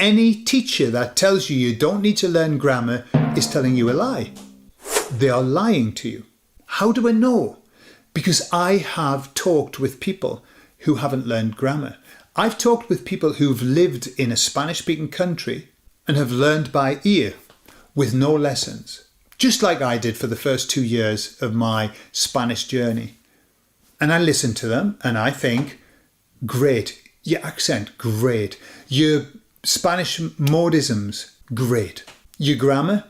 any teacher that tells you you don't need to learn grammar is telling you a lie. They are lying to you. How do I know? Because I have talked with people who haven't learned grammar. I've talked with people who've lived in a Spanish-speaking country and have learned by ear with no lessons, just like I did for the first 2 years of my Spanish journey. And I listen to them and I think, great, your accent, great. Your Spanish modisms, great. Your grammar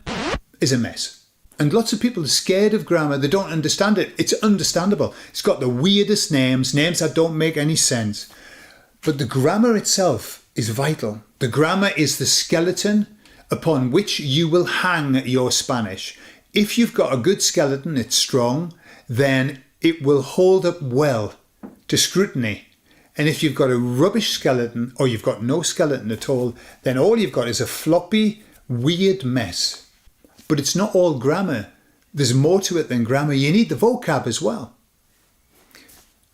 is a mess. And lots of people are scared of grammar. They don't understand it. It's understandable. It's got the weirdest names that don't make any sense. But the grammar itself is vital. The grammar is the skeleton upon which you will hang your Spanish. If you've got a good skeleton, it's strong, then it will hold up well to scrutiny. And if you've got a rubbish skeleton or you've got no skeleton at all, then all you've got is a floppy, weird mess. But it's not all grammar. There's more to it than grammar. You need the vocab as well.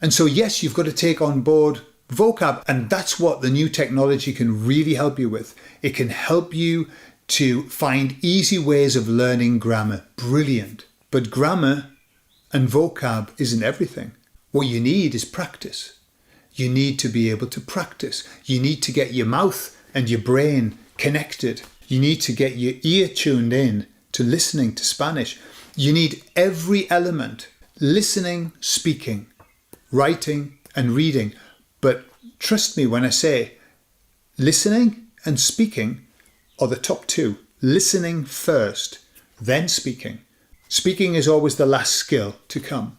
And so yes, you've got to take on board vocab, and that's what the new technology can really help you with. It can help you to find easy ways of learning grammar. Brilliant. But grammar and vocab isn't everything. What you need is practice. You need to be able to practice. You need to get your mouth and your brain connected. You need to get your ear tuned in to listening to Spanish. You need every element: listening, speaking, writing and reading. But trust me when I say listening and speaking are the top two. Listening first, then speaking. Speaking is always the last skill to come.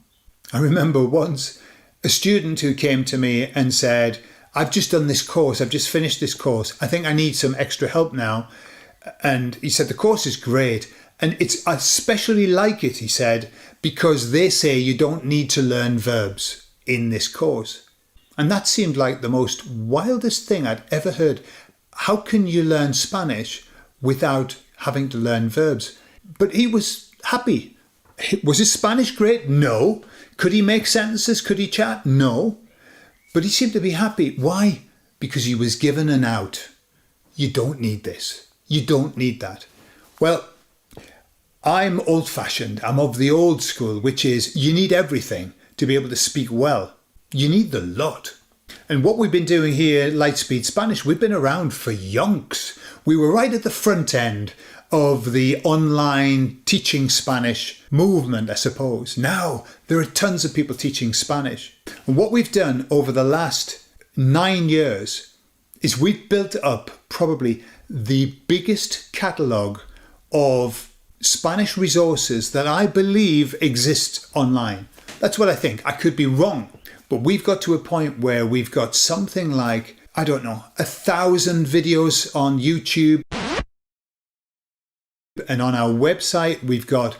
I remember once a student who came to me and said, I've just done this course, I've just finished this course, I think I need some extra help now. And he said, the course is great. And I especially like it, he said, because they say you don't need to learn verbs in this course. And that seemed like the most wildest thing I'd ever heard. How can you learn Spanish without having to learn verbs? But he was happy. Was his Spanish great? No. Could he make sentences? Could he chat? No. But he seemed to be happy. Why? Because he was given an out. You don't need this. You don't need that. Well, I'm old-fashioned. I'm of the old school, which is you need everything to be able to speak well. You need the lot. And what we've been doing here at LightSpeed Spanish, we've been around for yonks. We were right at the front end of the online teaching Spanish movement, I suppose. Now there are tons of people teaching Spanish. And what we've done over the last 9 years is we've built up probably the biggest catalogue of Spanish resources that I believe exist online. That's what I think. I could be wrong. But we've got to a point where we've got something like, I don't know, 1,000 videos on YouTube. And on our website, we've got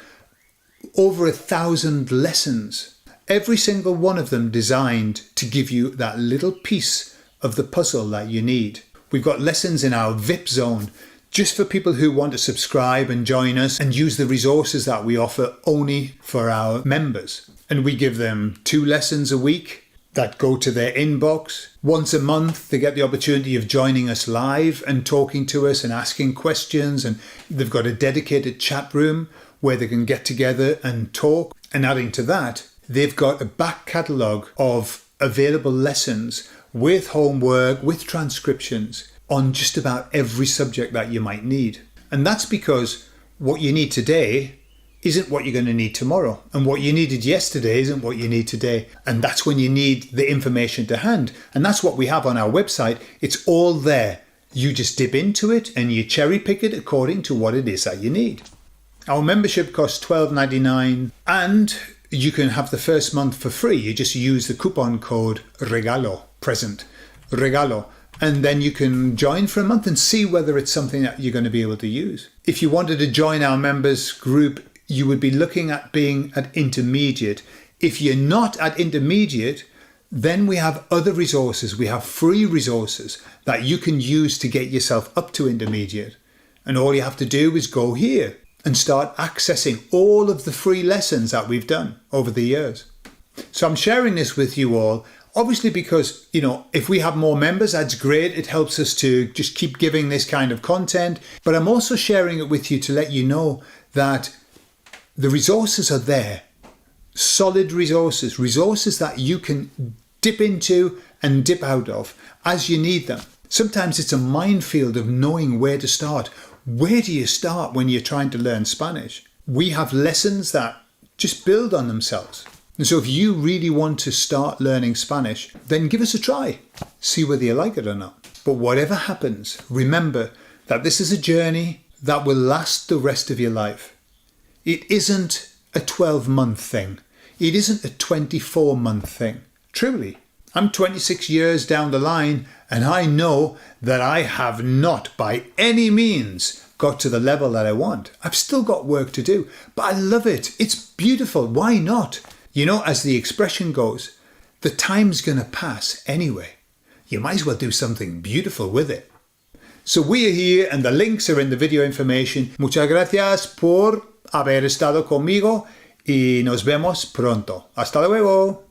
over 1,000 lessons. Every single one of them designed to give you that little piece of the puzzle that you need. We've got lessons in our VIP zone, just for people who want to subscribe and join us and use the resources that we offer only for our members. And we give them 2 lessons a week that go to their inbox. Once a month, they get the opportunity of joining us live and talking to us and asking questions. And they've got a dedicated chat room where they can get together and talk. And adding to that, they've got a back catalogue of available lessons with homework, with transcriptions on just about every subject that you might need. And that's because what you need today isn't what you're going to need tomorrow. And what you needed yesterday isn't what you need today. And that's when you need the information to hand. And that's what we have on our website. It's all there. You just dip into it and you cherry pick it according to what it is that you need. Our membership costs $12.99 and you can have the first month for free. You just use the coupon code REGALO, present, REGALO. And then you can join for a month and see whether it's something that you're going to be able to use. If you wanted to join our members group, you would be looking at being at intermediate. If you're not at intermediate, then we have other resources. We have free resources that you can use to get yourself up to intermediate. And all you have to do is go here and start accessing all of the free lessons that we've done over the years. So I'm sharing this with you all Obviously, because, if we have more members, that's great. It helps us to just keep giving this kind of content. But I'm also sharing it with you to let you know that the resources are there. Solid resources that you can dip into and dip out of as you need them. Sometimes it's a minefield of knowing where to start. Where do you start when you're trying to learn Spanish? We have lessons that just build on themselves. And so if you really want to start learning Spanish, then give us a try. See whether you like it or not. But whatever happens, remember that this is a journey that will last the rest of your life. It isn't a 12-month thing. It isn't a 24-month thing. Truly, I'm 26 years down the line, and I know that I have not by any means got to the level that I want. I've still got work to do, but I love it. It's beautiful. Why not? As the expression goes, the time's going to pass anyway. You might as well do something beautiful with it. So we are here, and the links are in the video information. Muchas gracias por haber estado conmigo y nos vemos pronto. Hasta luego.